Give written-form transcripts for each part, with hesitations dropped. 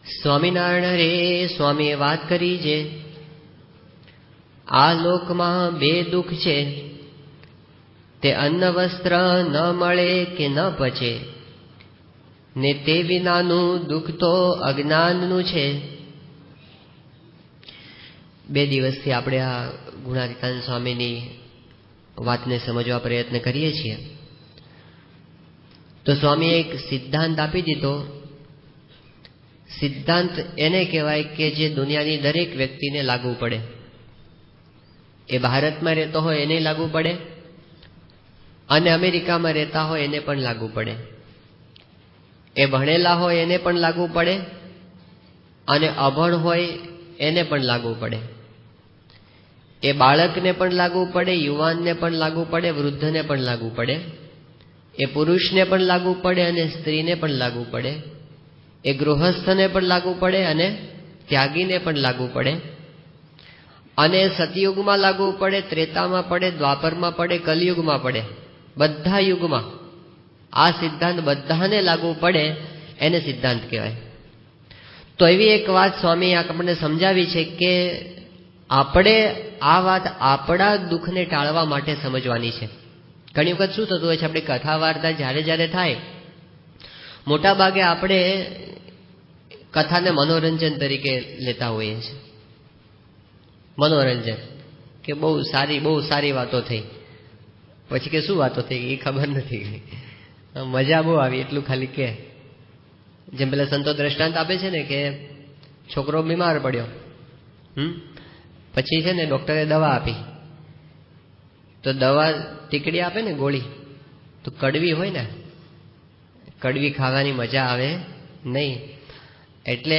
સ્વામિનારાયણ રે સ્વામીએ વાત કરી છે, આ લોકમાં બે દુઃખ છે, તે અન્ન વસ્ત્ર ન મળે કે ન પચે, ને તે વિનાનું દુઃખ તો અજ્ઞાનનું છે. બે દિવસથી આપણે આ ગુણાતીતાનંદ સ્વામીની વાતને સમજવા પ્રયત્ન કરીએ છીએ. તો સ્વામીએ એક સિદ્ધાંત આપી દીધો. સિદ્ધાંત એને કહેવાય કે જે દુનિયાની દરેક વ્યક્તિને લાગુ પડે. એ ભારતમાં રહેતો હોય એને લાગુ પડે, અને અમેરિકામાં રહેતા હોય એને પણ લાગુ પડે. એ ભણેલા હોય એને પણ લાગુ પડે, અને અભણ હોય એને પણ લાગુ પડે. એ બાળકને પણ લાગુ પડે, યુવાનને પણ લાગુ પડે, વૃદ્ધને પણ લાગુ પડે. એ પુરુષને પણ લાગુ પડે અને સ્ત્રીને પણ લાગુ પડે. એ ગૃહસ્થને પણ લાગુ પડે અને ત્યાગીને પણ લાગુ પડે. અને સતયુગમાં લાગુ પડે, ત્રેતામાં પડે, દ્વાપરમાં પડે, કલિયુગમાં પડે. બધા યુગમાં આ સિદ્ધાંત બધાને લાગુ પડે, એને સિદ્ધાંત કહેવાય. તો એવી એક વાત સ્વામી આપણને સમજાવી છે કે આપણે આ વાત આપણા દુઃખને ટાળવા માટે સમજવાની છે. ઘણી વખત શું થતું હોય છે, આપણે કથા વાર્તા જ્યારે જ્યારે થાય, મોટા ભાગે આપણે કથાને મનોરંજન તરીકે લેતા હોઈએ છીએ. મનોરંજન કે બહુ સારી વાતો થઈ, પછી કે શું વાતો થઈ એ ખબર નથી, મજા બહુ આવી એટલું ખાલી કે. જેમ પેલા સંતો દ્રષ્ટાંત આપે છે ને કે છોકરો બીમાર પડ્યો, પછી છે ને ડોક્ટરે દવા આપી, તો દવા ટીકડી આપે ને ગોળી, તો કડવી હોય ને, કડવી ખાવાની મજા આવે નહીં. એટલે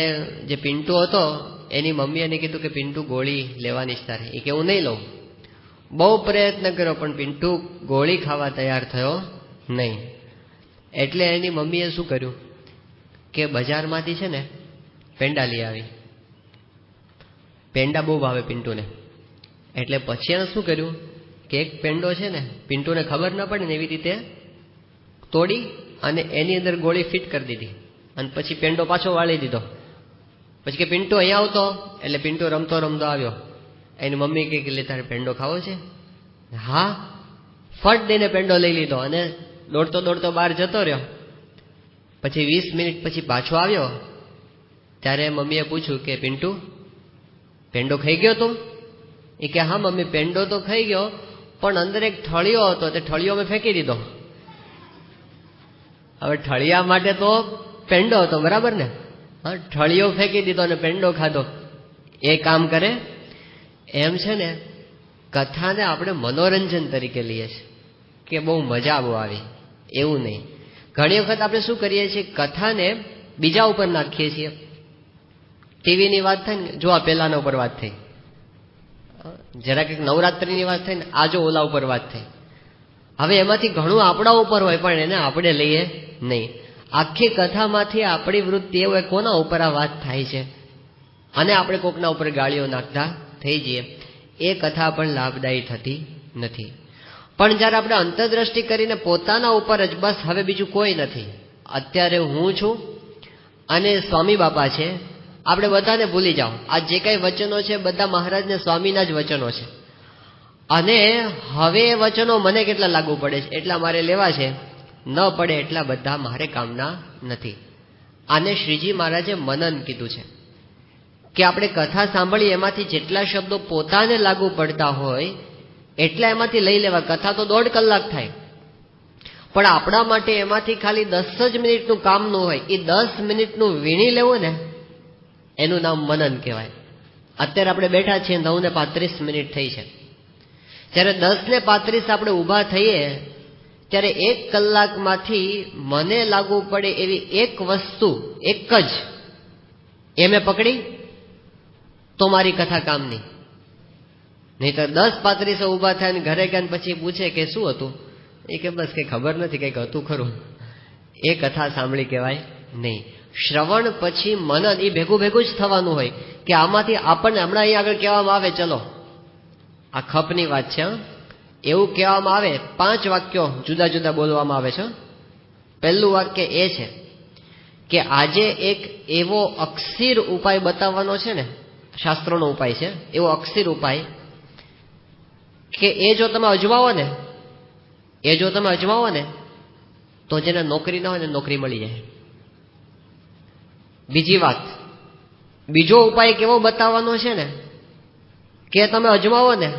જે પિન્ટુ હતો એની મમ્મી એને કીધું કે પિન્ટુ ગોળી લેવાની જ તારે. એ કે હું નહીં લઉં. બહુ પ્રયત્ન કર્યો પણ પિન્ટુ ગોળી ખાવા તૈયાર થયો નહીં. એટલે એની મમ્મીએ શું કર્યું કે બજારમાંથી છે ને પેંડા લઈ આવી. પેંડા બહુ ભાવે પિન્ટુને, એટલે પછી એને શું કર્યું કે એક પેંડો છે ને પિન્ટુને ખબર ન પડે ને એવી રીતે તોડી અને એની અંદર ગોળી ફિટ કરી દીધી, અને પછી પેંડો પાછો વાળી દીધો. પછી કે પિન્ટુ અહીંયા આવતો, એટલે પિન્ટુ રમતો રમતો આવ્યો. એની મમ્મી કે લે તારે પેંડો ખાવો છે? હા. ફટ દઈને પેંડો લઈ લીધો અને દોડતો દોડતો બહાર જતો રહ્યો. પછી 20 મિનિટ પછી પાછો આવ્યો, ત્યારે મમ્મીએ પૂછ્યું કે પિન્ટુ પેંડો ખાઈ ગયો તું? એ કે હા મમ્મી પેંડો તો ખાઈ ગયો, પણ અંદર એક ઠળિયો હતો, તે ઠળિયો મેં ફેંકી દીધો. હવે ઠળિયા માટે તો પેંડો હતો, બરાબર ને? હા, ઠળિયો ફેંકી દીધો અને પેંડો ખાધો. એ કામ કરે એમ છે ને કથાને આપણે મનોરંજન તરીકે લઈએ છીએ કે બહુ મજા બહુ આવી, એવું નહીં. ઘણી વખત આપણે શું કરીએ છીએ, કથાને બીજા ઉપર નાખીએ છીએ. ટીવીની વાત થાય ને, જો આ પેલાના ઉપર વાત થઈ, જરા કંઈક નવરાત્રિની વાત થઈ ને, આ જો ઓલા ઉપર વાત થઈ. હવે એમાંથી ઘણું આપણા ઉપર હોય પણ એને આપણે લઈએ નહીં. આખી કથામાંથી આપણી વૃત્તિ એ હોય કોના ઉપર આ વાત થાય છે, અને આપણે કોકના ઉપર ગાળીઓ નાખતા થઈ જઈએ. એ કથા પણ લાભદાયી થતી નથી. પણ જ્યારે આપણે અંતરદ્રષ્ટિ કરીને પોતાના ઉપર જ બસ હવે બીજું કોઈ નથી, અત્યારે હું છું અને સ્વામી બાપા છે, આપણે બધાને ભૂલી જાઓ. આ જે કઈ વચનો છે બધા મહારાજને સ્વામીના જ વચનો છે, અને હવે એ વચનો મને કેટલા લાગુ પડે છે એટલા મારે લેવા છે, ન પડે એટલા બધા મારે કામના નથી. આને શ્રીજી મહારાજે મનન કીધું છે કે આપણે કથા સાંભળીએ એમાંથી જેટલા શબ્દો પોતાને લાગુ પડતા હોય એટલા એમાંથી લઈ લેવા. કથા તો 1.5 કલાક થાય, પણ આપણા માટે એમાંથી ખાલી 10 જ મિનિટનું કામનું હોય, એ 10 મિનિટનું વીણી લેવું ને એનું નામ મનન કહેવાય. અત્યારે આપણે બેઠા છીએ 9:35 થઈ છે. જ્યારે 10:35 આપણે ઊભા થઈએ ત્યારે 1 કલાકમાંથી મને લાગુ પડે એવી એક વસ્તુ એક જ એ મેં પકડી તો મારી કથા કામની. નહીં તો 10:35 ઊભા થાય ને ઘરે ગયા પછી પૂછે કે શું હતું, એ કે બસ કઈ ખબર નથી, કંઈક હતું ખરું. એ કથા સાંભળી કહેવાય નહીં. શ્રવણ પછી મનન એ ભેગું ભેગું જ થવાનું હોય કે આમાંથી આપણને હમણાં અહીં આગળ કહેવામાં આવે, ચલો આ ખપની વાત છે, એવું કહેવામાં આવે 5 વાક્યો જુદા જુદા બોલવામાં આવે છે. પહેલું વાક્ય એ છે કે આજે એક એવો અક્ષીર ઉપાય બતાવવાનો છે ને, શાસ્ત્રોનો ઉપાય છે, એવો અક્ષીર ઉપાય કે એ જો તમે અજમાવો ને તો જેને નોકરી ના હોય ને નોકરી મળી જાય. બીજી વાત, બીજો ઉપાય કેવો બતાવવાનો છે ને કે તમે અજમાવો ને,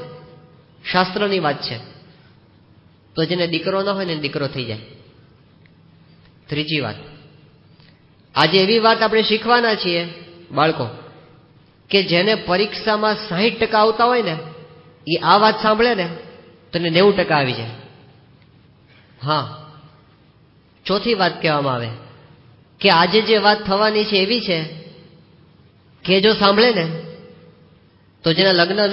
શાસ્ત્રની વાત છે, તો જેને દીકરો ના હોય ને દીકરો થઈ જાય. ત્રીજી વાત, આજે એવી વાત આપણે શીખવાના છીએ બાળકો કે જેને પરીક્ષામાં 60% આવતા હોય ને એ આ વાત સાંભળે ને તો એને 90% આવી જાય. હા, ચોથી વાત કહેવામાં આવે કે આજે જે વાત થવાની છે એવી છે કે જો સાંભળે ને તો જેના લગ્ન ન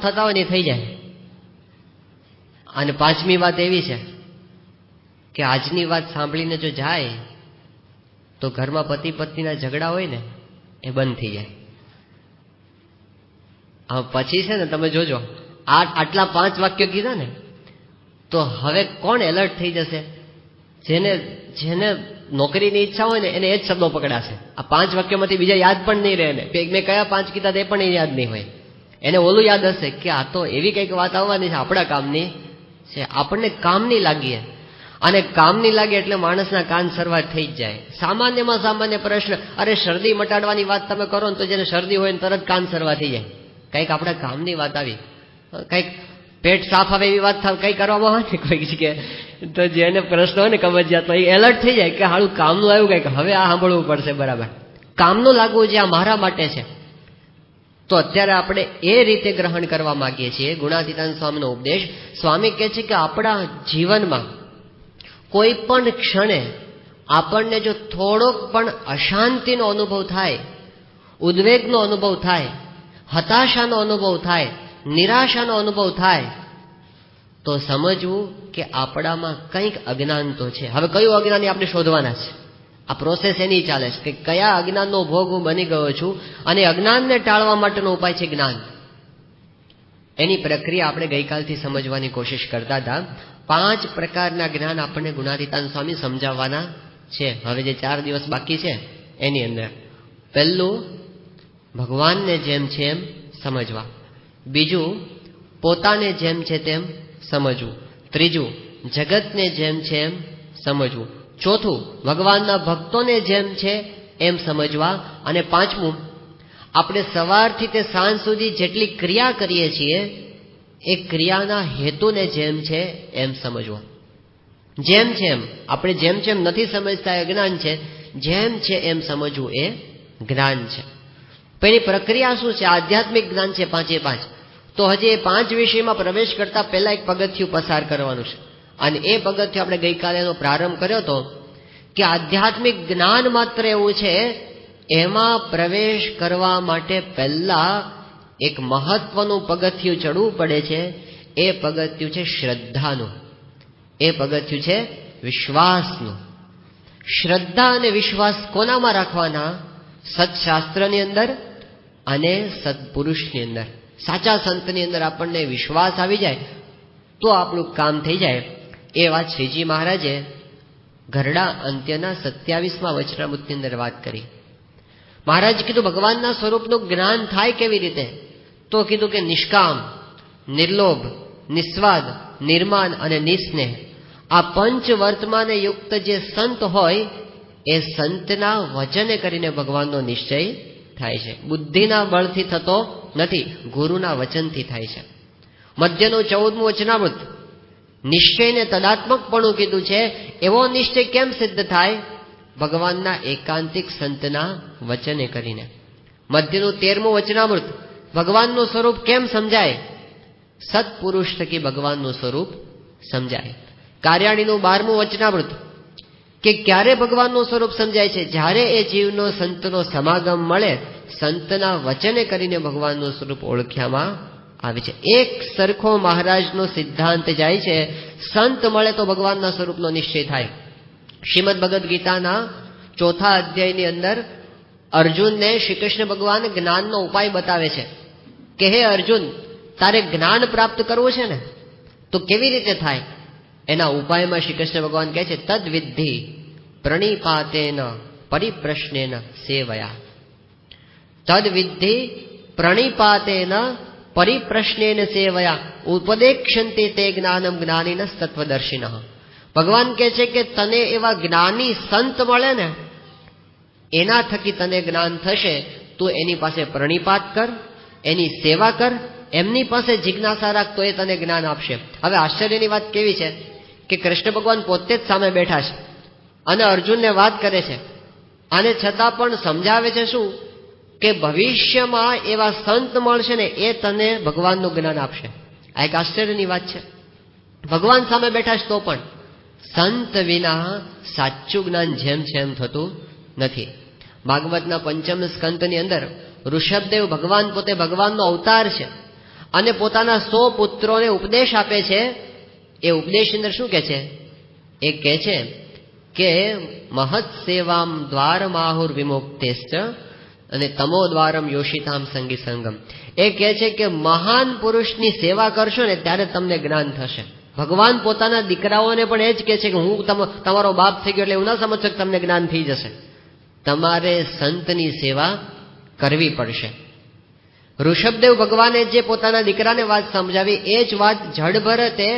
થતા હોય ને એ થઈ જાય. અને પાંચમી વાત એવી છે કે આજની વાત સાંભળીને જો જાય તો ઘરમાં પતિ પત્નીના ઝઘડા હોય ને એ બંધ થઈ જાય. હવે પછી છે ને તમે જોજો, આટલા 5 વાક્યો કીધા ને તો હવે કોણ એલર્ટ થઈ જશે? જેને નોકરીની ઈચ્છા હોય ને એને એ જ શબ્દો પકડાશે. આ 5 વાક્યોમાંથી બીજા યાદ પણ નહીં રહે ને. મેં કયા 5 કીધા તે પણ યાદ નહીં હોય. એને ઓલું યાદ હશે કે આ તો એવી કંઈક વાત આવવાની છે આપણા કામની છે, આપણને કામની લાગીએ. અને કામની લાગે એટલે માણસના કાન સરવાર થઈ જ જાય. સામાન્યમાં સામાન્ય પ્રશ્ન, અરે શરદી મટાડવાની વાત તમે કરો ને તો જેને શરદી હોય ને તરત કાન સરવા થઈ જાય. કંઈક આપણા કામની વાત આવી, કંઈક પેટ સાફ આવે એવી વાત થાય, કંઈ કરવામાં આવે ને કોઈક જગ્યાએ તો જેને પ્રશ્ન હોય ને કબજિયાત એ એલર્ટ થઈ જાય કે હાલું કામનું આવ્યું કંઈક, હવે આ સાંભળવું પડશે. બરાબર, કામનું લાગવું જે આ મારા માટે છે. તો અત્યારે આપણે એ રીતે ગ્રહણ કરવા માંગીએ છીએ ગુણાતીતાનંદ સ્વામીનો ઉપદેશ. સ્વામી કહે છે કે આપણા જીવનમાં કોઈ પણ ક્ષણે આપણને જો થોડોક પણ અશાંતિનો અનુભવ થાય, ઉદ્વેગનો અનુભવ થાય, હતાશાનો અનુભવ થાય, નિરાશાનો અનુભવ થાય તો સમજવું કે આપણામાં કંઈક અજ્ઞાન તો છે. હવે કયું અજ્ઞાન આપણે શોધવાના છે. આ પ્રોસેસ એની ચાલે છે કે કયા અજ્ઞાનનો ભોગ હું બની ગયો છું અને અજ્ઞાનને ટાળવા માટેનો ઉપાય છે જ્ઞાન. એની પ્રક્રિયા આપણે ગઈકાલથી સમજવાની કોશિશ કરતા હતા. 5 પ્રકારના જ્ઞાન આપણને ગુણાતીતાનંદ સ્વામી સમજાવવાના છે હવે જે 4 દિવસ બાકી છે એની અંદર. પહેલું, ભગવાનને જેમ છે એમ સમજવા. બીજું, પોતાને જેમ છે તેમ સમજવું. ત્રીજું, જગતને જેમ છે એમ સમજવું. ચોથું, ભગવાનના ભક્તોને જેમ છે એમ સમજવા. અને પાંચમું, આપણે સવારથી તે સાંજ સુધી જેટલી ક્રિયા કરીએ છીએ એ ક્રિયાના હેતુને જેમ છે એમ સમજવો. જેમ છે એમ, આપણે જેમ છે એમ નથી સમજતા એ અજ્ઞાન છે, જેમ છે એમ સમજવું એ જ્ઞાન છે. પણ એની પ્રક્રિયા શું છે? આધ્યાત્મિક જ્ઞાન છે 5 તો હજી એ 5 વિષયમાં પ્રવેશ કરતા પહેલા એક પગથિયું પસાર કરવાનું છે. અને એ પગથિયું આપણે ગઈકાલે એનો પ્રારંભ કર્યો હતો કે આધ્યાત્મિક જ્ઞાન માત્ર એવું છે, એમાં પ્રવેશ કરવા માટે પહેલા એક મહત્વનું પગથિયું ચડવું પડે છે. એ પગથિયું છે શ્રદ્ધાનું, એ પગથિયું છે વિશ્વાસનું. શ્રદ્ધા અને વિશ્વાસ કોનામાં રાખવાના? સત્શાસ્ત્રની અંદર અને સત્પુરુષની અંદર. સાચા સંતની અંદર આપણને વિશ્વાસ આવી જાય તો આપણું કામ થઈ જાય. એ વાત શ્રીજી મહારાજે ગરડા અંત્યના 27મા વચનામૃતની અંદર વાત કરી. મહારાજ કીધું ભગવાનના સ્વરૂપનું જ્ઞાન થાય કેવી રીતે? તો કીધું કે નિષ્કામ, નિર્લોભ, નિસ્વાદ, નિર્માન અને નિસ્નેહ, આ 5 વર્તમાને યુક્ત જે સંત હોય એ સંતના વચને કરીને ભગવાનનો નિશ્ચય થાય છે. બુદ્ધિના બળથી થતો નથી, ગુરુના વચનથી થાય છે. મધ્યનું 14મું વચનામૃત નિશ્ચયને તદાત્મકપણું કીધું છે. એવો નિશ્ચય કેમ સિદ્ધ થાય? ભગવાનના એકાંતિક સંતના વચને કરીને. મધ્યનું 13મું વચનામૃત ભગવાનનું સ્વરૂપ કેમ સમજાય? સત્પુરુષ થકી ભગવાનનું સ્વરૂપ સમજાય. કાર્યાણીનું 12મું વચનામૃત કે ક્યારે ભગવાનનું સ્વરૂપ સમજાય છે? જ્યારે એ જીવનો સંતનો સમાગમ મળે, સંતના વચને કરીને ભગવાનનું સ્વરૂપ ઓળખ્યામાં આવે છે. એક સરખો મહારાજનો સિદ્ધાંત જાય છે, સંત મળે તો ભગવાનના સ્વરૂપનો નિશ્ચય થાય. શ્રીમદ ભગવદ્ ગીતાના 4થા અધ્યાયની અંદર અર્જુનને શ્રી કૃષ્ણ ભગવાન જ્ઞાનનો ઉપાય બતાવે છે કે હે અર્જુન, તારે જ્ઞાન પ્રાપ્ત કરવું છે ને તો કેવી રીતે થાય? એના ઉપાયમાં શ્રી કૃષ્ણ ભગવાન કહે છે તદ વિદ્ધિ પ્રણિપાતેન પરિપ્રશ્નેન સેવયા. તદ વિદ્ધિ પ્રણિપાતેન પરિપ્રશ્નેન સેવયા ઉપદેક્ષંતે તે જ્ઞાનમ જ્ઞાનીન તત્વદર્શિનઃ. ભગવાન કહે છે કે તને એવા જ્ઞાની સંત મળે ને, એના થકી તને જ્ઞાન થશે. તું એની પાસે પ્રણિપાત કર, એની સેવા કર, એમની પાસે જિજ્ઞાસા રાખ, તો એ તને જ્ઞાન આપશે. હવે આશ્ચર્યની વાત કેવી છે કે કૃષ્ણ ભગવાન પોતે જ સામે બેઠા છે અને અર્જુનને વાત કરે છે, અને છતાં પણ સમજાવે છે શું કે ભવિષ્યમાં એવા સંત મળશે ને એ તને ભગવાનનું જ્ઞાન આપશે. આ એક આશ્ચર્યની વાત છે. ભગવાન સામે બેઠા છે તો પણ સંત વિના સાચું જ્ઞાન જેમ છે એમ થતું નથી. ભાગવતના 5મ સ્કંદની અંદર ઋષભદેવ ભગવાન પોતે ભગવાનનો અવતાર છે અને પોતાના 100 પુત્રોને ઉપદેશ આપે છે. એ ઉપદેશની અંદર શું કહે છે? એ કહે છે કે મહત સેવામ દ્વારમાહુર વિમુક્તેશ્ચ અને તમો દ્વારમ યોષિતામ સંગી સંગમ. એ કહે છે કે મહાન પુરુષની સેવા કરશો ને ત્યારે તમને જ્ઞાન થશે. ભગવાન પોતાના દીકરાઓને પણ એ જ કહે છે કે હું તમારો બાપ થઈ ગયો એટલે એવું ના સમજશો કે તમને જ્ઞાન થઈ જશે. તમારે સંતની સેવા કરવી પડશે. ઋષભદેવ ભગવાને જે પોતાના દીકરાને વાત સમજાવી એ જ વાત જડભરતે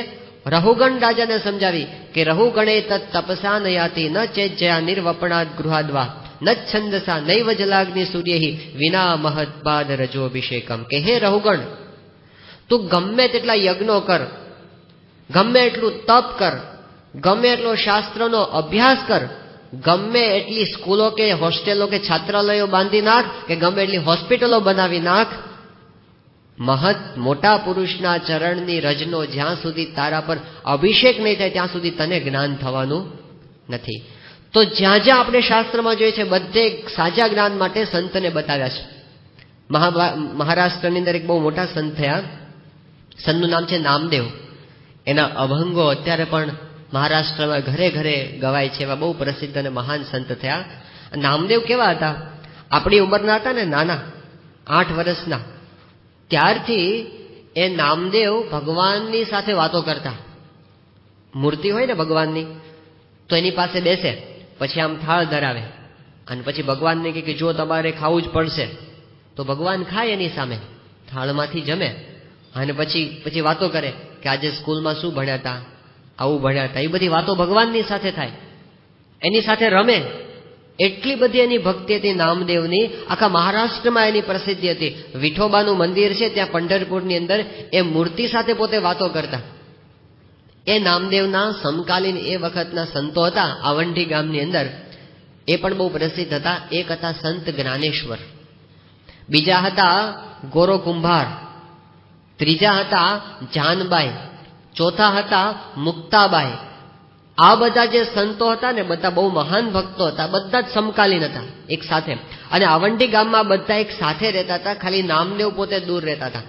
રહુગણ રાજાને સમજાવી કે રહુગણે તત્ તપસા નયાતિ ન ચેજ્જયા નિર્વપણાદ ગૃહાદ્વા ન છંદસા નૈવ જલાગ્નિ સૂર્યહિ વિના મહત્પાદ રજોઅભિષેકમ. કે હે રહુગણ, તું ગમે તેટલા યજ્ઞો કર, ગમે એટલું તપ કર, ગમે એટલો શાસ્ત્રનો અભ્યાસ કર, ગમે એટલી સ્કૂલો કે હોસ્ટેલો કે છાત્રાલયો બાંધી નાખ, કે ગમે એટલી હોસ્પિટલો બનાવી નાખ, મોટા પુરુષના ચરણની રજનો જ્યાં સુધી તારા પર અભિષેક નહીં થાય ત્યાં સુધી તને જ્ઞાન થવાનું નથી. તો જ્યાં જ્યાં આપણે શાસ્ત્રમાં જોઈએ છે બધે સાચા જ્ઞાન માટે સંતને બતાવ્યા છે. મહારાષ્ટ્રની અંદર એક બહુ મોટા સંત થયા, સંતનું નામ છે નામદેવ. એના અભંગો અત્યારે પણ મહારાષ્ટ્રમાં ઘરે ઘરે ગવાય છે. એવા બહુ પ્રસિદ્ધ અને મહાન સંત થયા. નામદેવ કેવા હતા? આપણી ઉંમરના હતા ને, નાના 8 વર્ષના. ત્યારથી એ નામદેવ ભગવાનની સાથે વાતો કરતા. મૂર્તિ હોય ને ભગવાનની, તો એની પાસે બેસે, પછી આમ થાળ ધરાવે અને પછી ભગવાનને કહે કે જો તમારે ખાવું જ પડશે તો ભગવાન ખાય એની સામે, થાળમાંથી જમે અને પછી વાતો કરે કે આજે સ્કૂલમાં શું ભણ્યા હતા, આવું ભણ્યા હતા. એ બધી વાતો ભગવાનની સાથે થાય, એની સાથે રમે. એટલી બધી એની ભક્તિ હતી નામદેવની. આખા મહારાષ્ટ્રમાં એની પ્રસિદ્ધિ હતી. વિઠોબાનું મંદિર છે ત્યાં પંઢરપુરની અંદર, એ મૂર્તિ સાથે પોતે વાતો કરતા. એ નામદેવના સમકાલીન એ વખતના સંતો હતા આવંઢી ગામની અંદર, એ પણ બહુ પ્રસિદ્ધ હતા. એક હતા સંત જ્ઞાનેશ્વર, બીજા હતા ગોરો કુંભાર, ત્રીજા હતા જાનબાઈ, ચોથા હતા મુક્તાબાઈ. આ બધા જે સંતો હતા ને બધા બહુ મહાન ભક્તો હતા, બધા જ સમકાલીન હતા એક સાથે. અને આવંઢી ગામમાં બધા એક સાથે રહેતા હતા, ખાલી નામદેવ પોતે દૂર રહેતા હતા.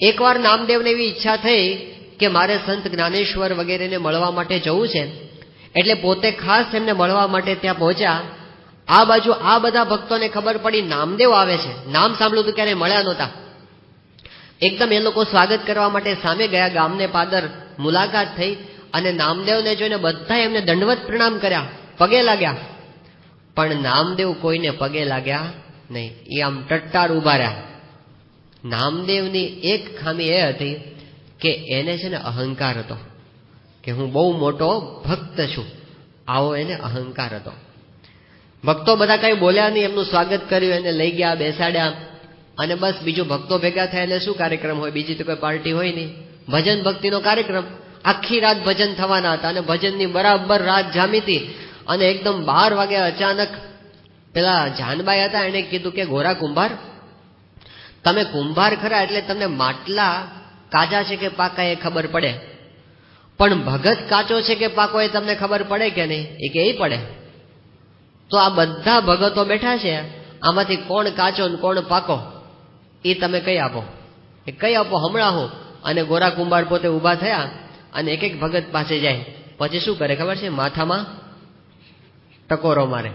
એકવાર નામદેવને એવી ઈચ્છા થઈ કે મારે સંત જ્ઞાનેશ્વર વગેરેને મળવા માટે જવું છે, એટલે પોતે ખાસ એમને મળવા માટે ત્યાં પહોંચ્યા. આ બાજુ આ બધા ભક્તોને ખબર પડી નામદેવ આવે છે, નામ સાંભળ્યું તો ક્યારે મળ્યા નહોતા. એકદમ એ લોકો સ્વાગત કરવા માટે સામે ગયા, ગામને પાદર મુલાકાત થઈ અને નામદેવને જોઈને બધા એમને દંડવત પ્રણામ કર્યા, પગે લાગ્યા. પણ નામદેવ કોઈને પગે લાગ્યા નહીં, એ આમ ટટ્ટાર ઉભા રહ્યા. નામદેવની એક ખામી એ હતી કે એને છે ને અહંકાર હતો કે હું બહુ મોટો ભક્ત છું, આવો એને અહંકાર હતો. ભક્તો બધા કઈ બોલ્યા નહીં, એમનું સ્વાગત કર્યું, એને લઈ ગયા, બેસાડ્યા અને બસ બીજું ભક્તો ભેગા થયા એટલે શું કાર્યક્રમ હોય, બીજી તો કોઈ પાર્ટી હોય નહીં, ભજન ભક્તિનો કાર્યક્રમ. આખી રાત ભજન થવાના હતા અને ભજનની બરાબર રાત જામી હતી. અને એકદમ 12 વાગે અચાનક પેલા જાનબાઈ હતા, એને કીધું કે ગોરા કુંભાર, તમે કુંભાર ખરા એટલે તમને માટલા કાચા છે કે પાકા એ ખબર પડે, પણ ભગત કાચો છે કે પાકો એ તમને ખબર પડે કે નહીં? એ કે એ પડે. તો આ બધા ભગતો બેઠા છે, આમાંથી કોણ કાચો ને કોણ પાકો એ તમે કઈ આપો, એ કઈ આપો હમણાં હું. અને ગોરા કુંભાર પોતે ઊભા થયા અને એક એક ભગત પાસે જાય, પછી શું કરે ખબર છે? માથામાં ટકોરો મારે.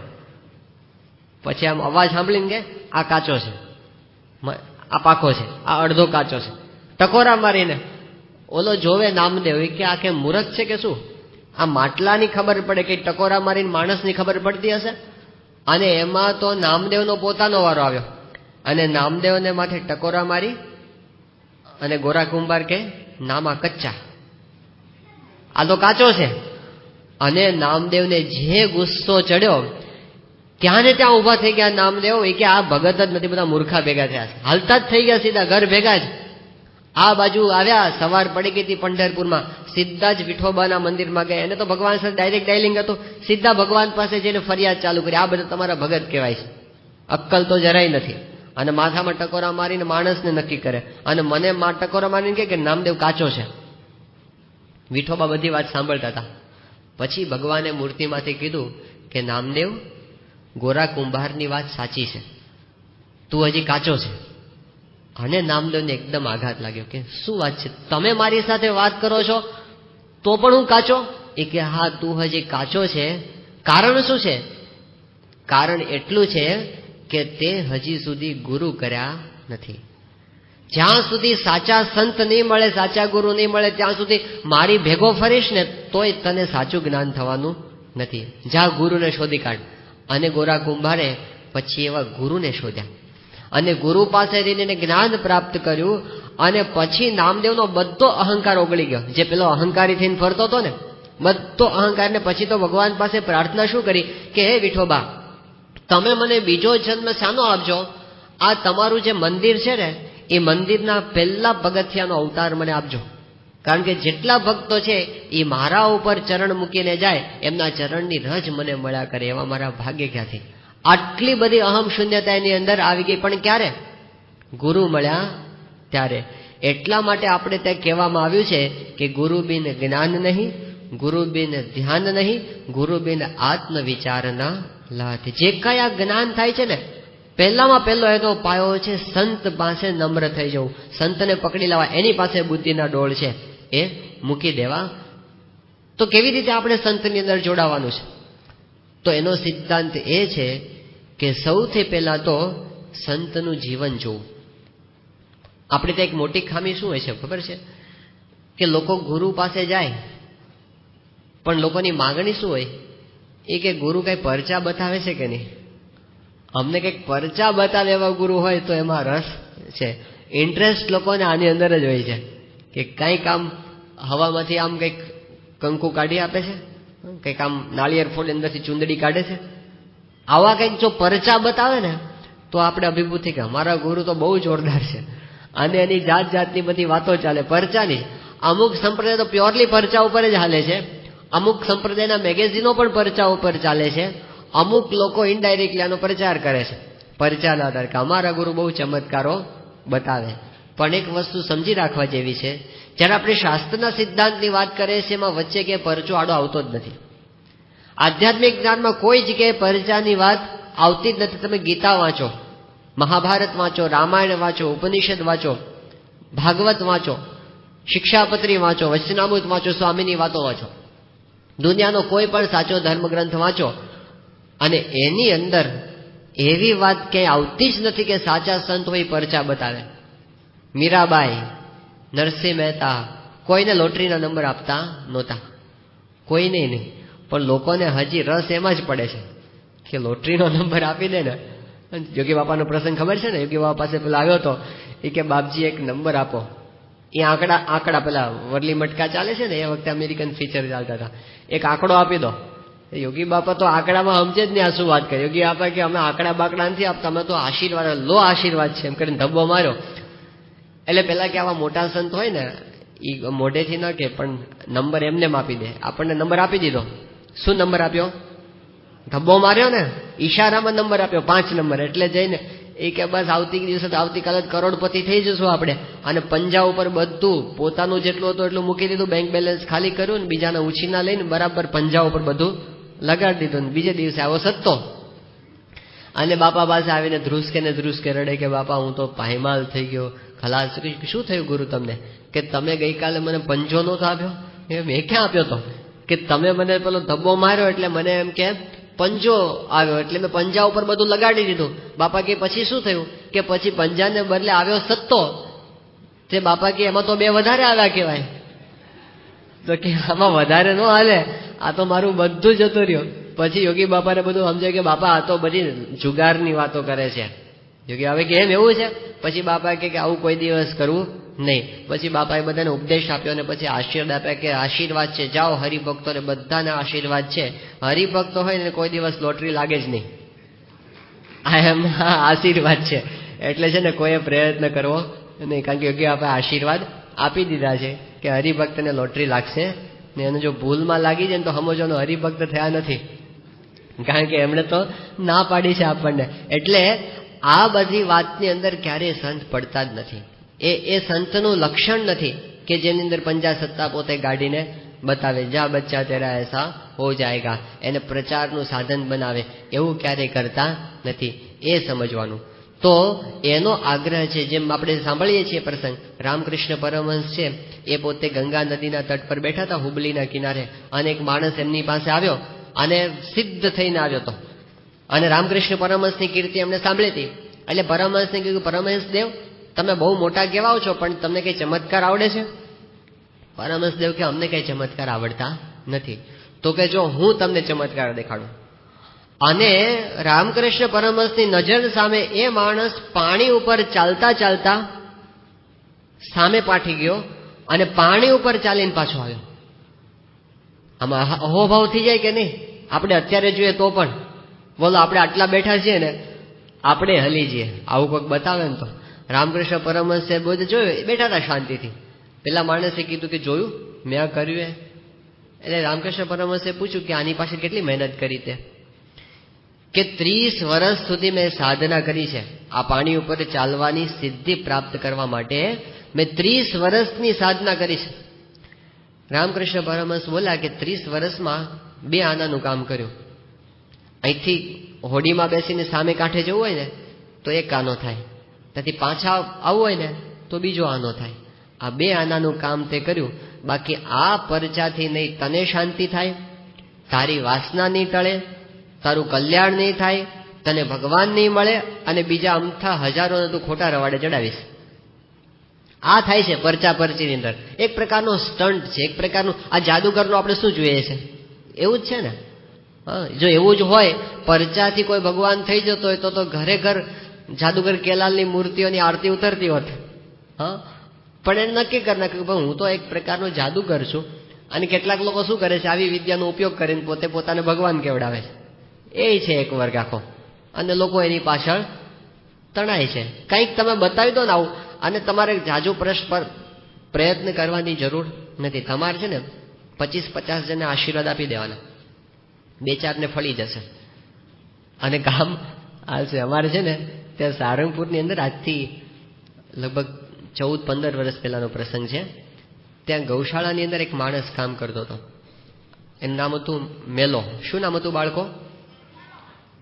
પછી આમ અવાજ સાંભળીને કે આ કાચો છે, આ પાકો છે, આ અડધો કાચો છે. ટકોરા મારીને ઓલો જોવે નામદેવ કે આ કે મૂર્ખ છે કે શું? આ માટલાની ખબર પડે કે ટકોરા મારીને માણસની ખબર પડતી હશે? અને એમાં તો નામદેવનો પોતાનો વારો આવ્યો અને નામદેવને માથે ટકોરા મારી અને ગોરા કુંભાર કે નામા કચ્ચા, આ તો કાચો છે. અને નામદેવને જે ગુસ્સો ચડ્યો ત્યાં ને ત્યાં ઉભા થઈ ગયા નામદેવ. એ કે આ ભગત જ નથી, બધા મૂર્ખા ભેગા થયા છે. હાલતા જ થઈ ગયા સીધા ઘર ભેગા જ. આ બાજુ આવ્યા, સવાર પડી ગઈ હતી પંઢરપુરમાં, સીધા જ વિઠોબાના મંદિરમાં ગયા. એને તો ભગવાન સાથે ડાયરેક્ટ ડાયલિંગ હતું. સીધા ભગવાન પાસે જઈને ફરિયાદ ચાલુ કરી, આ બધા તમારા ભગત કહેવાય છે, અક્કલ તો જરાય નથી. અને માથામાં ટકોરા મારીને માણસને નક્કી કરે. અને મને ટકોરા મારીને કે નામદેવ કાચો છે. વિઠોબા બધી વાત સાંભળતા હતા. પછી ભગવાને મૂર્તિમાંથી કીધું કે નામદેવ, ગોરા કુંભારની વાત સાચી છે, તું હજી કાચો છે. અને નામદેવને એકદમ આઘાત લાગ્યો કે શું વાત છે, તમે મારી સાથે વાત કરો છો તો પણ હું કાચો? એ કે હા, તું હજી કાચો છે. કારણ શું છે? કારણ એટલું છે કે તે હજી સુધી ગુરુ કર્યા નથી. જ્યાં સુધી સાચા સંત નહીં મળે, સાચા ગુરુ નહીં મળે, ત્યાં સુધી મારી ભેગો ફરીશ ને તોય તને સાચું જ્ઞાન થવાનું નથી. જા ગુરુને શોધી કાઢ. અને ગોરા કુંભારે પછી એવા ગુરુને શોધ્યા અને ગુરુ પાસેથી એને જ્ઞાન પ્રાપ્ત કર્યું. અને પછી નામદેવનો બધો અહંકાર ઓગળી ગયો. જે પેલો અહંકારી થઈને ફરતો હતો ને, બધો અહંકાર. ને પછી તો ભગવાન પાસે પ્રાર્થના શું કરી કે હે વિઠોબા, તમે મને બીજો જન્મ શાનો આપજો? આ તમારું જે મંદિર છે ને, એ મંદિરના પહેલા પગથિયાનો અવતાર મને આપજો. કારણ કે જેટલા ભક્તો છે એ મારા ઉપર ચરણ મૂકીને જાય, એમના ચરણની રજ મને મળ્યા કરે, એવા મારા ભાગ્ય ક્યાંથી? આટલી બધી અહમ શૂન્યતા એની અંદર આવી ગઈ. પણ ક્યારે? ગુરુ મળ્યા ત્યારે. એટલા માટે આપણે ત્યાં કહેવામાં આવ્યું છે કે ગુરુ બિન જ્ઞાન નહીં, ગુરુ બિન ધ્યાન નહીં, ગુરુ બિન આત્મવિચાર ના લાથ. જે કઈ આ જ્ઞાન થાય છે ને, પહેલામાં પહેલો એનો પાયો છે સંત પાસે નમ્ર થઈ જવું, સંતને પકડી લેવા. એની પાસે બુદ્ધિના ડોળ છે, એ મૂકી દેવા. તો કેવી રીતે આપણે સંતની અંદર જોડાવાનું છે? તો એનો સિદ્ધાંત એ છે કે સૌથી પહેલા તો સંતનું જીવન જોવું. આપણે ત્યાં એક મોટી ખામી શું હોય છે ખબર છે? કે લોકો ગુરુ પાસે જાય પણ લોકોની માગણી શું હોય? એ કે ગુરુ કઈ પરચા બતાવે છે કે નહીં? અમને કંઈક પરચા બતાવે એવા ગુરુ હોય તો એમાં રસ છે. ઇન્ટરેસ્ટ લોકોને આની અંદર જ હોય છે કે કંઈક આમ હવામાંથી આમ કંઈક કંકુ કાઢી આપે છે, કંઈક આમ નાળિયેર ફોડ અંદરથી ચૂંદડી કાઢે છે. આવા કંઈક જો પરચા બતાવે ને તો આપણે અભિભૂત થઈ કે અમારા ગુરુ તો બહુ જોરદાર છે. અને એની જાત જાતની બધી વાતો ચાલે પરચાની. અમુક સંપ્રદાય તો પ્યોરલી પરચા ઉપર જ હાલે છે. અમુક સંપ્રદાયના મેગેઝિનો પણ પરચા ઉપર ચાલે છે. અમુક લોકો ઇનડાયરેક્ટલી આનો પ્રચાર કરે છે પરચાના આધારે કે અમારા ગુરુ બહુ ચમત્કારો બતાવે. પણ એક વસ્તુ સમજી રાખવા જેવી છે, જ્યારે આપણે શાસ્ત્રના સિદ્ધાંતની વાત કરીએ છીએ એમાં વચ્ચે કે પરચો આડો આવતો જ નથી. આધ્યાત્મિક જ્ઞાનમાં કોઈ જગ્યાએ પરચાની વાત આવતી જ નથી. તમે ગીતા વાંચો, મહાભારત વાંચો, રામાયણ વાંચો, ઉપનિષદ વાંચો, ભાગવત વાંચો, શિક્ષાપત્રી વાંચો, વચનામૃત વાંચો, સ્વામીની વાતો વાંચો, દુનિયાનો કોઈ પણ સાચો ધર્મગ્રંથ વાંચો, અને એની અંદર એવી વાત ક્યાંય આવતી જ નથી કે સાચા સંત હોય પરચા બતાવે. મીરાબાઈ, નરસિંહ મહેતા કોઈને લોટરીના નંબર આપતા નહોતા, કોઈને નહીં. પણ લોકોને હજી રસ એમાં જ પડે છે કે લોટરીનો નંબર આપી દે ને. યોગી બાપાનો પ્રસંગ ખબર છે ને? યોગી બાપા પાસે પેલા આવ્યો હતો, એ કે બાપજી એક નંબર આપો. એ આંકડા પેલા વરલી મટકા ચાલે છે ને, એ વખતે અમેરિકન ફીચર ચાલતા હતા. એક આંકડો આપી દો. યોગી બાપા તો આંકડામાં સમજે જ નહીં આ શું વાત કરે. યોગી બાપા કે અમે આંકડા બાકડા નથી આપતા, અમે તો આશીર્વાદ, લો આશીર્વાદ છે એમ કરીને ધબ્બો માર્યો. એટલે પેલા કે આવા મોટા સંત હોય ને, એ મોઢેથી ન કે પણ નંબર એમને આપી દે. આપણને નંબર આપી દીધો. શું નંબર આપ્યો? ધબ્બો માર્યો ને, ઈશારામાં નંબર આપ્યો, 5 નંબર. એટલે જઈને એ કે બસ આવતીકાલે જ કરોડપતિ થઈ જશું આપણે. અને પંજા ઉપર બધું પોતાનું જેટલું હતું એટલું મૂકી દીધું, બેંક બેલેન્સ ખાલી કર્યું ને બીજાના ઉછીના લઈને બરાબર પંજા ઉપર બધું લગાડી દીધું. બીજે દિવસે આવો સત્તો. અને બાપા પાસે આવીને ધ્રુસકે રડે કે બાપા હું તો પાયમાલ થઈ ગયો, ખલાસ. શું થયું ગુરુ તમને? કે તમે ગઈકાલે મને પંજો નહોતો આપ્યો. એ મેં ક્યાં આપ્યો તો? કે તમે મને પેલો ધબ્બો માર્યો એટલે મને એમ કે પંજો આવ્યો, એટલે મેં પંજા ઉપર બધું લગાડી દીધું. બાપા કે પછી શું થયું? કે પછી પંજાને બદલે આવ્યો સત્તો. તે બાપા કે એમાં તો 2 વધારે આવ્યા કહેવાય. તો કે આમાં વધારે ન હાલે, આ તો મારું બધું જતું રહ્યું. પછી યોગી બાપાને બધું સમજાય કે બાપા આ તો બધી જુગારની વાતો કરે છે. યોગી હવે કે એમ એવું છે? પછી બાપા કે આવું કોઈ દિવસ કરવું નહીં. પછી બાપાએ બધાને ઉપદેશ આપ્યો અને પછી આશીર્વાદ આપ્યા કે આશીર્વાદ છે, જાઓ હરિભક્તોને બધાને આશીર્વાદ છે, હરિભક્તો હોય ને કોઈ દિવસ લોટરી લાગે જ નહીં. આ એમ આશીર્વાદ છે એટલે છે ને કોઈએ પ્રયત્ન કરવો નહીં, કારણ કે યોગી બાપાએ આશીર્વાદ આપી દીધા છે કે હરિભક્તને લોટરી લાગશે ને એને જો ભૂલમાં લાગી જાય ને તો સમજવાનો હરિભક્ત થયા નથી, કારણ કે એમણે તો ના પાડી છે આપણને. એટલે આ બધી વાતની અંદર ક્યારેય સંત પડતા જ નથી. એ સંતનું લક્ષણ નથી કે જેની અંદર પંજા સત્તા પોતે ગાડીને બતાવે, જા બચ્ચા તેરા એસા હો જાયગા, એને પ્રચારનું સાધન બનાવે, એવું ક્યારેય કરતા નથી. એ સમજવાનું. તો એનો આગ્રહ છે. જેમ આપણે સાંભળીએ છીએ પ્રસંગ, રામકૃષ્ણ પરમહંસ છે એ પોતે ગંગા નદીના તટ પર બેઠા હતા, હુબલીના કિનારે, અને એક માણસ એમની પાસે આવ્યો અને સિદ્ધ થઈને આવ્યો હતો, અને રામકૃષ્ણ પરમહંસની કીર્તિ એમને સાંભળી હતી. એટલે પરમહંસને કીધું, પરમહંસ દેવ તમે બહુ મોટા કહેવાઓ છો, પણ તમને કઈ ચમત્કાર આવડે છે? પરમહંસ દેવ કે અમને કઈ ચમત્કાર આવડતા નથી. તો કે જો હું તમને ચમત્કાર દેખાડું. અને રામકૃષ્ણ પરમહંસની નજર સામે એ માણસ પાણી ઉપર ચાલતા ચાલતા સામે પાઠી ગયો અને પાણી ઉપર ચાલીને પાછો આવ્યો. આમાં અહોભાવ થઈ જાય કે નહીં? આપણે અત્યારે જોઈએ તો પણ બોલો, આપણે આટલા બેઠા છીએ ને, આપણે હલી જઈએ. આવું કોઈક બતાવે ને તો. રામકૃષ્ણ પરમહંસ બધું જોયું, બેઠા હતા શાંતિથી. પેલા માણસે કીધું કે જોયું મેં આ કર્યું? એટલે રામકૃષ્ણ પરમહંસે પૂછ્યું કે આની પાછળ કેટલી મહેનત કરી તે? કે 30 વર્ષ સુધી મેં સાધના કરી છે આ પાણી ઉપર ચાલવાની સિદ્ધિ પ્રાપ્ત કરવા માટે. મેં 30 વર્ષની સાધના કરી છે. રામકૃષ્ણ પરમહંસ બોલ્યા કે 30 વર્ષમાં 2 આનાનું કામ કર્યું. અહીંથી હોડીમાં બેસીને સામે કાંઠે જવું હોય ને તો 1 આનો થાય, ત્યાંથી પાછા આવવું હોય ને તો બીજો આનો થાય. આ 2 આનાનું કામ તે કર્યું. બાકી આ પરચાથી નહીં તને શાંતિ થાય, તારી વાસના નહીં ટળે, તારું કલ્યાણ નહીં થાય, તને ભગવાન નહીં મળે, અને બીજા અમથા હજારોને તું ખોટા રવાડે ચડાવીશ. આ થાય છે પરચા પરચીની અંદર. એક પ્રકારનો સ્ટન્ટ છે, એક પ્રકારનું આ જાદુગરનું આપણે શું જોઈએ છે? એવું જ છે ને. જો એવું જ હોય, પરચાથી કોઈ ભગવાન થઈ જતો હોય તો ઘરે ઘર જાદુગર કેલાલની મૂર્તિઓની આરતી ઉતરતી હોત. પણ એને નક્કી કરી નાખ્યું કે હું તો એક પ્રકારનો જાદુગર છું. અને કેટલાક લોકો શું કરે છે, આવી વિદ્યાનો ઉપયોગ કરીને પોતે પોતાને ભગવાન કેવડાવે છે. એ છે એક વર્ગ આખો, અને લોકો એની પાછળ તણાય છે. કંઈક તમે બતાવી દો ને આવું, અને તમારે જાજુ પ્રયત્ન કરવાની જરૂર નથી. તમારે છે ને 25-50 જણને આશીર્વાદ આપી દેવાના, 2-4 ને ફળી જશે અને કામ હાલશે. અમારે છે ને ત્યાં સારંગપુરની અંદર આજથી લગભગ 14-15 વર્ષ પહેલાનો પ્રસંગ છે. ત્યાં ગૌશાળાની અંદર એક માણસ કામ કરતો હતો. એનું નામ હતું મેલો. શું નામ હતું બાળકો?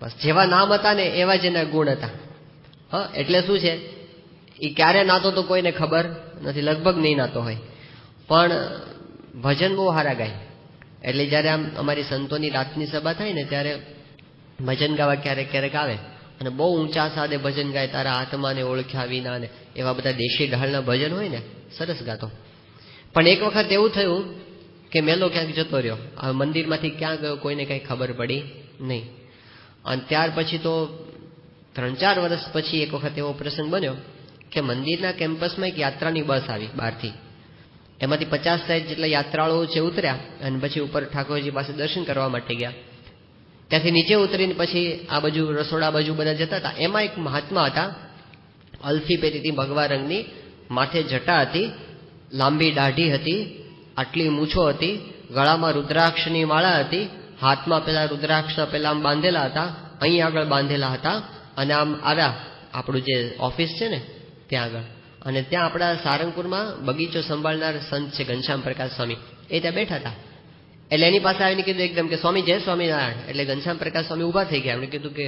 બસ જેવા નામ હતા ને એવા જ એના ગુણ હતા. એટલે શું છે, એ ક્યારે નાતો તો કોઈને ખબર નથી, લગભગ નહીં નાતો હોય, પણ ભજન બહુ સારા ગાય. એટલે જયારે આમ અમારી સંતોની રાતની સભા થાય ને ત્યારે ભજન ગાવા ક્યારેક ક્યારેક આવે, અને બહુ ઊંચા સાદે ભજન ગાય, તારા આત્માને ઓળખ્યા વિના ને એવા બધા દેશી ઢાળના ભજન હોય ને, સરસ ગાતો. પણ એક વખત એવું થયું કે મેલો ક્યાંક જતો રહ્યો. હવે મંદિરમાંથી ક્યાં ગયો કોઈને કઈ ખબર પડી નહીં. અને ત્યાર પછી તો 3-4 વર્ષ પછી એક વખત એવો પ્રસંગ બન્યો કે મંદિરના કેમ્પસમાં એક યાત્રાની બસ આવી બહારથી. એમાંથી 50-60 જેટલા યાત્રાળુઓ છે ઉતર્યા, અને પછી ઉપર ઠાકોરજી પાસે દર્શન કરવા માટે ગયા. ત્યાંથી નીચે ઉતરીને પછી આ બાજુ રસોડા બાજુ બધા જતા હતા. એમાં એક મહાત્મા હતા, અલ્ફી પહેરી હતી ભગવા રંગની, માથે જટા હતી, લાંબી દાઢી હતી, આટલી મૂછો હતી, ગળામાં રુદ્રાક્ષની માળા હતી, હાથમાં પેલા રુદ્રાક્ષના પેલા આમ બાંધેલા હતા, અહીં આગળ બાંધેલા હતા, અને આમ આવ્યા આપણું જે ઓફિસ છે ને ત્યાં આગળ. અને ત્યાં આપણા સારંગપુરમાં બગીચો સંભાળનાર સંત છે ઘનશ્યામ પ્રકાશ સ્વામી, એ ત્યાં બેઠા હતા. એટલે એની પાસે આવીને કીધું એકદમ કે સ્વામી જય સ્વામિનારાયણ. એટલે ઘનશ્યામ પ્રકાશ સ્વામી ઉભા થઈ ગયા. એમણે કીધું કે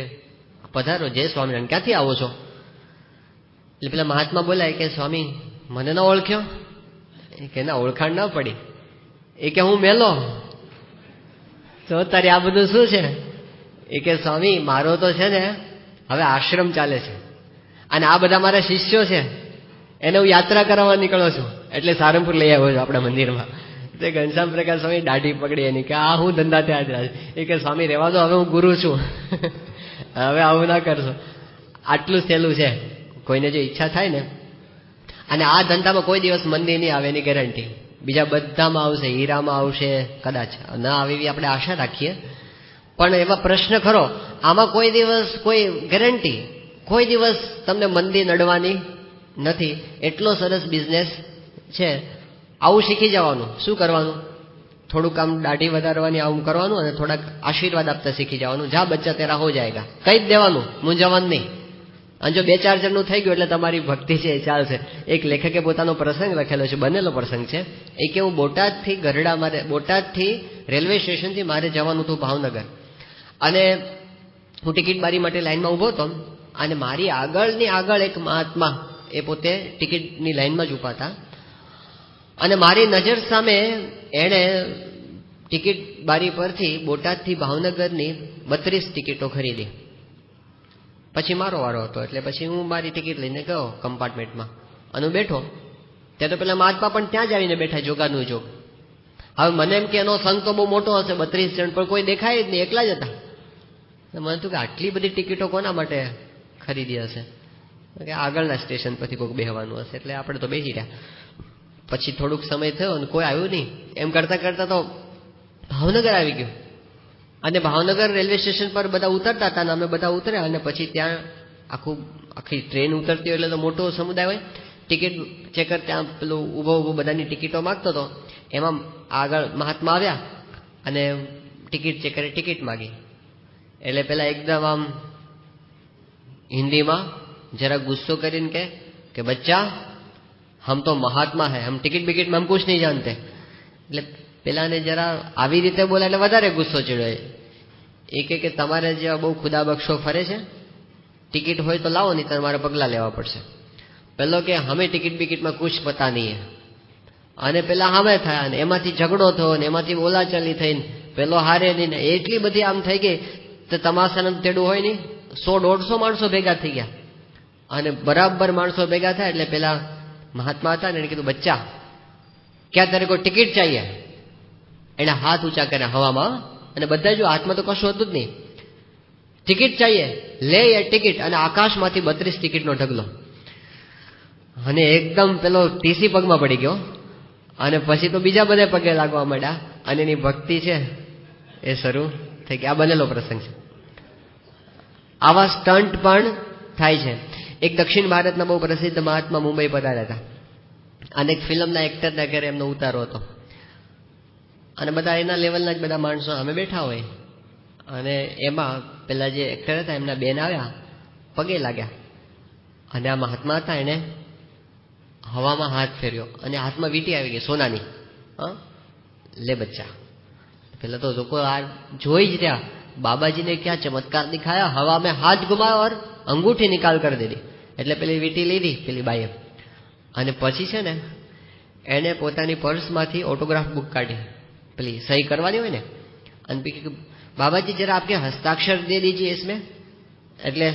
પધારો, જય સ્વામિનારાયણ, ક્યાંથી આવો છો? એટલે પેલા મહાત્મા બોલાય કે સ્વામી મને ન ઓળખ્યો? એ કે ના, ઓળખાણ ના પડી. એ કે હું મેલો. તો તારે આ બધું શું છે? એ કે સ્વામી મારો તો છે ને હવે આશ્રમ ચાલે છે, અને આ બધા મારા શિષ્યો છે, એને હું યાત્રા કરાવવા નીકળ્યો છું, એટલે સારંગપુર લઈ આવ્યો છું આપણા મંદિરમાં. તે ઘનશ્યામ પ્રકાશ સ્વામી દાઢી પકડી એની કે આ હું ધંધા થયા એ કે સ્વામી રહેવા દો, હવે હું ગુરુ છું, હવે આવું ના કરશો. આટલું સહેલું છે. કોઈને જો ઈચ્છા થાય ને, અને આ ધંધામાં કોઈ દિવસ મંદી નહીં આવે એની ગેરંટી. બીજા બધામાં આવશે, હીરામાં આવશે, કદાચ ના આવે એવી આપણે આશા રાખીએ. પણ એવા પ્રશ્ન ખરો, આમાં કોઈ દિવસ કોઈ ગેરંટી, કોઈ દિવસ તમને મંદી નડવાની નથી. એટલો સરસ બિઝનેસ છે. આવું શીખી જવાનું. શું કરવાનું? થોડુંક આમ દાઢી વધારવાની આવું કરવાનું અને થોડાક આશીર્વાદ આપતા શીખી જવાનું. જા બચ્ચા તેરા હો જાયગા, કહી જ દેવાનું, મૂંઝાવાનું નહીં. અને જો 2-4 જણનું થઈ ગયું એટલે તમારી ભક્તિ છે એ ચાલશે. એક લેખકે પોતાનો પ્રસંગ લખેલો છે, બનેલો પ્રસંગ છે. એ કે હું બોટાદથી રેલવે સ્ટેશનથી મારે જવાનું હતું ભાવનગર, અને હું ટિકિટ બારી માટે લાઈનમાં ઊભો હતો, અને મારી આગળ એક મહાત્મા, એ પોતે ટિકિટની લાઈનમાં જ ઊભા હતા, અને મારી નજર સામે એણે ટિકિટ બારી પરથી બોટાદથી ભાવનગરની 32 ટિકિટો ખરીદી. પછી મારો વારો હતો, એટલે પછી હું મારી ટિકિટ લઈને ગયો કમ્પાર્ટમેન્ટમાં, અને બેઠો. ત્યાં તો પેલા મહાત્મા પણ ત્યાં જ આવીને બેઠા, જોગાનું જોગ. હવે મને એમ કે એનો સંઘ તો બહુ મોટો હશે, 32 જણ, પણ કોઈ દેખાય જ નહીં, એકલા જ હતા. મને થયું કે આટલી બધી ટિકિટો કોના માટે ખરીદી હશે, કે આગળના સ્ટેશન પરથી કોઈક બેહવાનું હશે, એટલે આપણે તો બેસી રહ્યા. પછી થોડુંક સમય થયો અને કોઈ આવ્યું નહીં. એમ કરતા કરતા તો ભાવનગર આવી ગયું, અને ભાવનગર રેલવે સ્ટેશન પર બધા ઉતરતા હતા, અને અમે બધા ઉતર્યા. અને પછી ત્યાં આખી ટ્રેન ઉતરતી હોય એટલે તો મોટો સમુદાય હોય. ટિકિટ ચેકર ત્યાં પેલું ઊભો બધાની ટિકિટો માગતો હતો. એમાં આગળ મહાત્મા આવ્યા અને ટિકિટ ચેકરે ટિકિટ માગી. એટલે પેલા એકદમ આમ હિન્દીમાં જરા ગુસ્સો કરીને કે બચ્ચા, હમ તો મહાત્મા હૈ, હમ ટિકિટ બિકિટ में हम कुछ नहीं जानते. એટલે પેલાને જરા આવી રીતે બોલા એટલે વધારે ગુસ્સો ચડ્યો. એ કે તમારે જેવા બહુ ખુદા બક્ષો ફરે છે, ટિકિટ હોય તો લાવો, નહીં તમારે પગલાં લેવા પડશે. પેલો કે હમે ટિકિટ બિકિટમાં કુછ પતા નહીં. અને પેલા હામે થયા, અને એમાંથી ઝઘડો થયો, ને એમાંથી બોલાચાલી થઈને પેલો હારે નહીં, ને એટલી બધી આમ થઈ ગઈ તો તમાશાનું તેડું હોય નહીં, 100-150 માણસો ભેગા થઈ ગયા. અને બરાબર માણસો ભેગા થાય એટલે પેલા મહાત્મા હતા ને એને કીધું, બચ્ચા ક્યાં તારે કોઈ ટિકિટ ચાહીએ? એને હાથ ઊંચા કર્યા હવામાં, અને બધા જો હાથમાં તો કશું હતું જ નહીં. ટિકિટ ચાહીએ, લે એ ટિકિટ. અને આકાશમાંથી 32 ટિકિટનો ઢગલો, અને એકદમ પેલો ટીસી પગમાં પડી ગયો. અને પછી તો બીજા બધા પગે લાગવા માંડ્યા, અને એની ભક્તિ છે એ શરૂ થઈ ગઈ. આ બનેલો પ્રસંગ છે. આવા સ્ટન્ટ પણ થાય છે. એક દક્ષિણ ભારતના બહુ પ્રસિદ્ધ મહાત્મા મુંબઈ પધાર્યા હતા, અને એક ફિલ્મના એક્ટરના ઘરે એમનો ઉતારો હતો, અને બધા એના લેવલના જ બધા માણસો અમે બેઠા હોય. અને એમાં પેલા જે એક્ટર હતા એમના બેન આવ્યા, પગે લાગ્યા, અને આ મહાત્મા હતા એને હવામાં હાથ ફેર્યો, અને હાથમાં વીંટી આવી ગઈ સોનાની. લે બચ્ચા. પેલા તો લોકો આ જોઈ જ રહ્યા, બાબાજી ને ક્યાં ચમત્કાર દિખાયા, હવા में हाथ घुमाया और अंगूठी निकाल कर दे दी. એટલે પેલી વીંટી લીધી પેલી બાઈએ, અને પછી છે ને એને પોતાની પર્સમાંથી ઓટોગ્રાફ બુક કાઢી, પેલી સહી કરવાની હોય ને, અને બાબાજી જરા આપકે હસ્તાક્ષર દે દીજીએ इसमें. એટલે